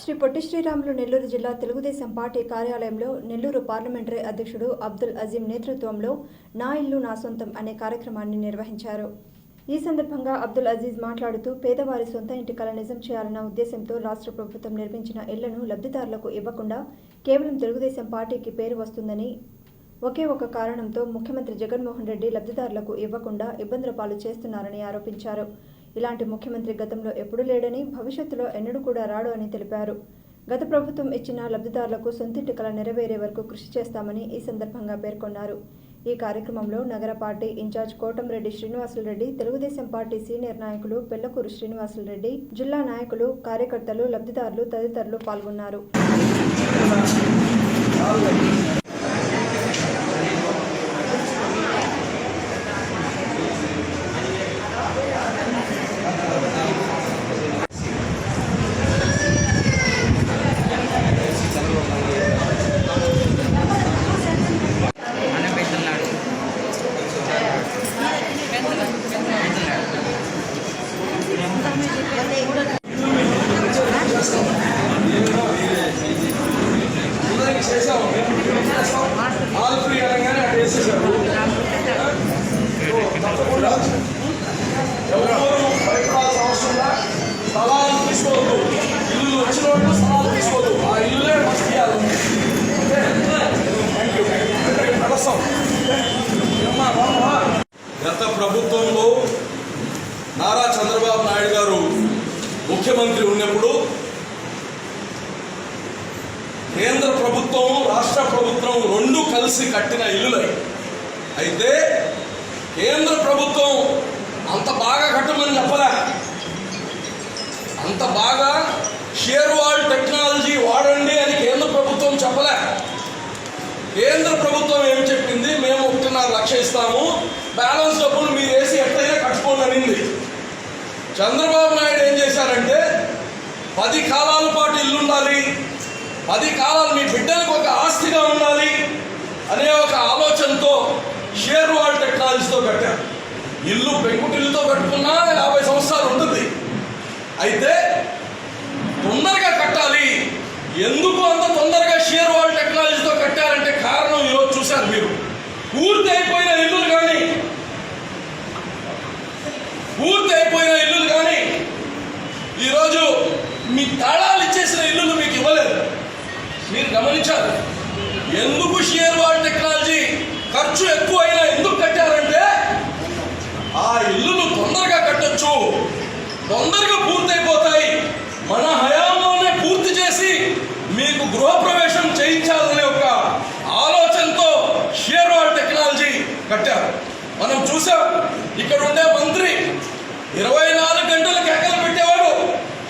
శ్రీ పొట్టి శ్రీరాములు నెల్లూరు జిల్లా తెలుగుదేశం పార్టీ కార్యాలయంలో నెల్లూరు పార్లమెంటరీ అధ్యక్షుడు అబ్దుల్ అజీం నేతృత్వంలో నా ఇల్లు నా సొంతం అనే కార్యక్రమాన్ని నిర్వహించారు. ఈ సందర్భంగా అబ్దుల్ అజీజ్ మాట్లాడుతూ పేదవారి సొంత ఇంటి కల నిజం చేయాలన్న ఉద్దేశంతో రాష్ట్ర ప్రభుత్వం నిర్మించిన ఇళ్లను లబ్ధిదారులకు ఇవ్వకుండా కేవలం తెలుగుదేశం పార్టీకి పేరు వస్తుందని, ఒకే ఒక కారణంతో ముఖ్యమంత్రి జగన్మోహన్ రెడ్డి లబ్ధిదారులకు ఇవ్వకుండా ఇబ్బందుల పాలు చేస్తున్నారని ఆరోపించారు. ఇలాంటి ముఖ్యమంత్రి గతంలో ఎప్పుడూ లేడని, భవిష్యత్తులో ఎన్నడూ కూడా రాడు అని తెలిపారు. గత ప్రభుత్వం ఇచ్చిన లబ్ధిదారులకు సొంతింటి కల నెరవేరే వరకు కృషి చేస్తామని ఈ సందర్భంగా పేర్కొన్నారు. ఈ కార్యక్రమంలో నగర party incharge Kotamreddy Srinivasulareddy, Telugu Desam party senior నాయకులు పెళ్లకూరు శ్రీనివాసులరెడ్డి, జిల్లా నాయకులు, కార్యకర్తలు, లబ్ధిదారులు తదితరులు పాల్గొన్నారు. గత ప్రభుత్వంలో నారా చంద్రబాబు నాయుడు గారు ముఖ్యమంత్రి ఉన్నప్పుడు కేంద్ర ప్రభుత్వం, రాష్ట్ర ప్రభుత్వం రెండు కలిసి కట్టిన ఇల్లులై. అయితే కేంద్ర ప్రభుత్వం అంత బాగా కట్టమని చెప్పలే, అంత బాగా షేర్ వాల్ టెక్నాలజీ వాడండి అని కేంద్ర ప్రభుత్వం చెప్పలే. కేంద్ర ప్రభుత్వం ఏం చెప్పింది, మేము 1.5 లక్ష ఇస్తాము, బ్యాలెన్స్ డబ్బులు మీరు వేసి ఎట్లయినా కట్టుకోండి అనింది. చంద్రబాబు నాయుడు ఏం చేశారంటే 10 కాలాల పాటు ఇల్లు ఉండాలి, 10 కాలాలు మీ బిడ్డలకు ఒక ఆస్తిగా ఉండాలి అనే ఒక ఆలోచనతో షేర్ వాల్ టెక్నాలజీతో కట్టారు. ఇల్లు పెంకుటిల్లుతో కట్టుకున్నా 50 సంవత్సరాలు ఉంటుంది. అయితే తొందరగా కట్టాలి. ఎందుకు అంత తొందరగా షేర్ వాల్ టెక్నాలజీతో కట్టారంటే కారణం ఈరోజు చూశారు మీరు. పూర్తి అయిపోయిన ఇల్లులు కానీ ఈరోజు మీ తాళాలు ఇచ్చేసిన ఇల్లులు మీకు ఇవ్వలేదు. మీరు గమనించారు. ఎందుకు షేర్ వాల్ టెక్నాలజీ ఖర్చు ఎక్కువైనా ఎందుకు కట్టారంటే ఆ ఇల్లులు తొందరగా కట్టొచ్చు, తొందరగా పూర్తయిపోతాయి, మన హయాంలోనే పూర్తి చేసి మీకు గృహప్రవేశం చేయించాలనే ఒక ఆలోచనతో షేర్ వాల్ టెక్నాలజీ కట్టారు. మనం చూసాం, ఇక్కడ ఉండే మంత్రి 24 గంటలు కేకలు పెట్టేవాడు,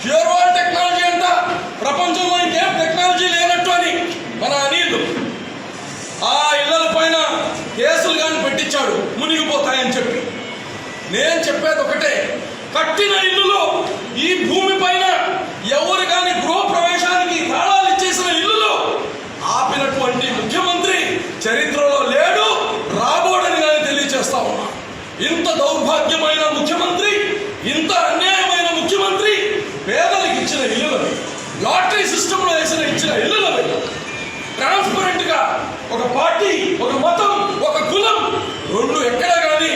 షేర్ వాల్ టెక్నాలజీ అంట, ప్రపంచంలో ఇంకేం టెక్నాలజీ లేనట్టు అని. మన అనిల్ ఆ ఇళ్ల పైన కేసులు కానీ పెట్టించాడు మునిగిపోతాయని చెప్పి. నేను చెప్పేది ఒకటే, కట్టిన ఇల్లులో ఈ భూమి పైన ఎవరు కానీ గృహప్రవేశానికి తాళాలు ఇచ్చేసిన ఇల్లులో ఆపినటువంటి ముఖ్యమంత్రి చరిత్రలో లేడు, రాబోడని కానీ తెలియజేస్తా ఉన్నా. ఇంత దౌర్భాగ్యమైన ముఖ్యమంత్రి, ఇంత అన్యాయమైన ముఖ్యమంత్రి పేదలకు ఇచ్చిన ఇల్లులవి, లాటరీ సిస్టంలో ఇచ్చిన ఇల్లులవి, ట్రాన్స్పరెంట్ గా ఒక పార్టీ, ఒక మతం, ఒక కులం రెండు ఎక్కడ కానీ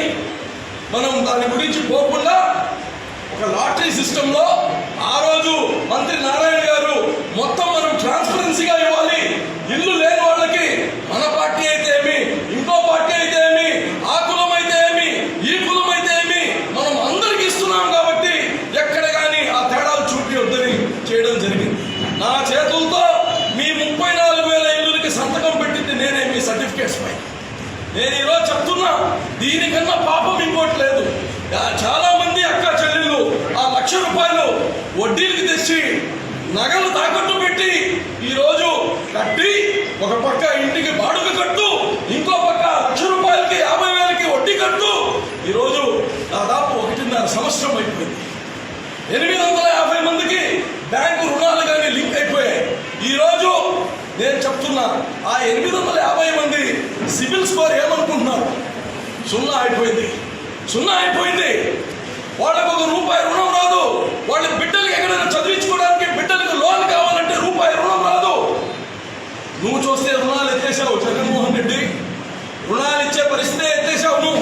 మనం దాని గురించి పోకుండా ఒక లాటరీ సిస్టంలో ఆ రోజు మంత్రి నారాయణ గారు మొత్తం మనం ట్రాన్స్పరెన్సీగా ఇవ్వాలి, ఇల్లు లేని వాళ్ళకి మన పార్టీ అయితే ఏమి, ఇంకో పార్టీ అయితే ఏమి, ఆ కులం అయితే ఏమి, ఈ కులం అయితే ఏమి, మనం అందరికి ఇస్తున్నాం కాబట్టి ఎక్కడ కానీ ఆ తేడాలు చూపించొద్దని చేయడం జరిగింది. నా చేతులతో మీ 34,000 ఇల్లులకి సంతకం పెట్టింది నేనే, మీ సర్టిఫికేట్స్ పై. నేను ఈరోజు చెప్తున్నా, దీనికన్నా పాపం ఇంకోటి లేదు. చాలా మంది అక్క చెల్లెళ్ళు ఆ ₹1,00,000 వడ్డీలకి తెచ్చి నగలు తాకట్టు పెట్టి ఈరోజు కట్టి, ఒక పక్క ఇంటికి బాడుగ కట్టు, ఇంకో పక్క ₹1,00,000కి 50,000కి వడ్డీ కట్టు, ఈరోజు దాదాపు 1.5 సంవత్సరం అయిపోయింది. 850 మందికి బ్యాంకు రుణాలు కానీ లింక్ అయిపోయాయి. ఈరోజు నేను చెప్తున్నా, ఆ 850 మంది సిబిల్ స్కోర్ ఏమనుకుంటున్నారు? 0 అయిపోయింది. వాళ్ళకు ₹1 రుణం రాదు. వాళ్ళ బిడ్డలకి ఎక్కడైనా చదివించుకోవడానికి, బిడ్డలకు లోన్ కావాలంటే ఎత్తేసావు జగన్మోహన్ రెడ్డి, రుణాలు ఇచ్చే పరిస్థితే ఎత్తేసావు నువ్వు.